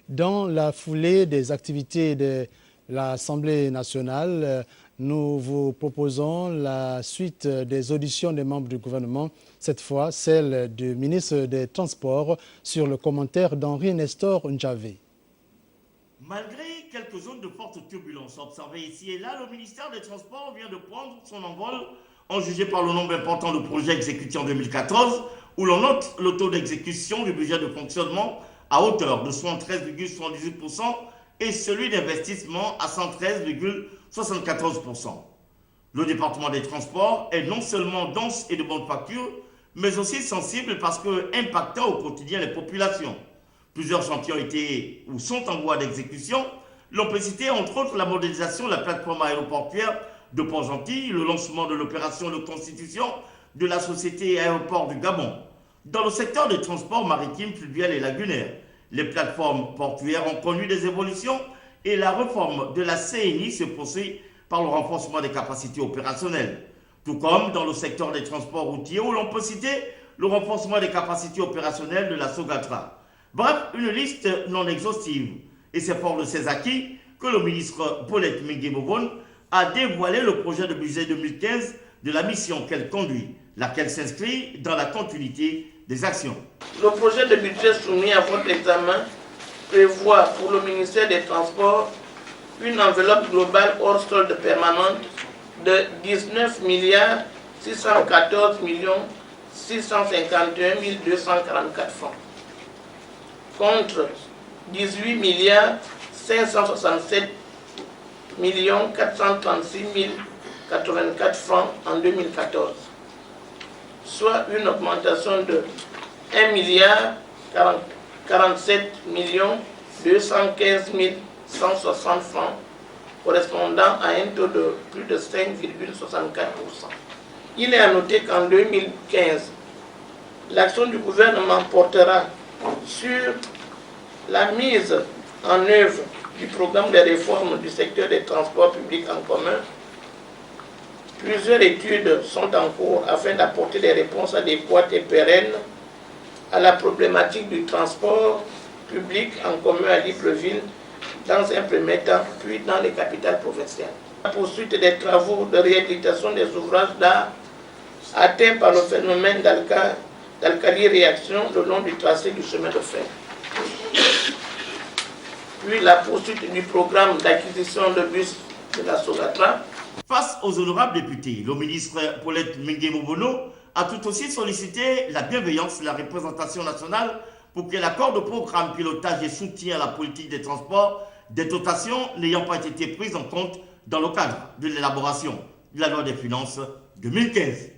Dans la foulée des activités de l'Assemblée nationale, nous vous proposons la suite des auditions des membres du gouvernement, cette fois celle du ministre des Transports sur le commentaire d'Henri Nestor Ndjavé. Malgré quelques zones de forte turbulence observées ici et là, le ministère des Transports vient de prendre son envol, en jugé par le nombre important de projets exécutés en 2014, où l'on note le taux d'exécution du budget de fonctionnement à hauteur de 73,78% et celui d'investissement à 113,74%. Le département des Transports est non seulement dense et de bonne facture, mais aussi sensible parce que impactant au quotidien les populations. Plusieurs chantiers ont été ou sont en voie d'exécution. L'on peut citer entre autres la modernisation de la plateforme aéroportuaire de Port-Gentil, le lancement de l'opération de constitution de la société aéroport du Gabon. Dans le secteur des transports maritimes, fluviaux et lagunaires, les plateformes portuaires ont connu des évolutions et la réforme de la CNI se poursuit par le renforcement des capacités opérationnelles. Tout comme dans le secteur des transports routiers où l'on peut citer le renforcement des capacités opérationnelles de la Sogatra. Bref, une liste non exhaustive. Et c'est fort de ces acquis que le ministre Paulette Mingué-Mobon a dévoilé le projet de budget 2015 de la mission qu'elle conduit, laquelle s'inscrit dans la continuité des actions. Le projet de budget soumis à votre examen prévoit pour le ministère des Transports une enveloppe globale hors solde permanente de 19 614 651 244 francs contre 18 567 436 084 francs en 2014, soit une augmentation de 1 215 160 francs, correspondant à un taux de plus de 5,64%. Il est à noter qu'en 2015, l'action du gouvernement portera sur la mise en œuvre du programme de réforme du secteur des transports publics en commun. Plusieurs études sont en cours afin d'apporter des réponses adéquates et pérennes à la problématique du transport public en commun à Libreville dans un premier temps, puis dans les capitales provinciales. La poursuite des travaux de réhabilitation des ouvrages d'art atteints par le phénomène d'alcali-réaction le long du tracé du chemin de fer. Puis la poursuite du programme d'acquisition de bus de la Sogatra. Face aux honorables députés, le ministre Paulette Mingué-Mobon a tout aussi sollicité la bienveillance de la représentation nationale pour que l'accord de programme, pilotage et soutien à la politique des transports, des dotations n'ayant pas été prises en compte dans le cadre de l'élaboration de la loi des finances 2015.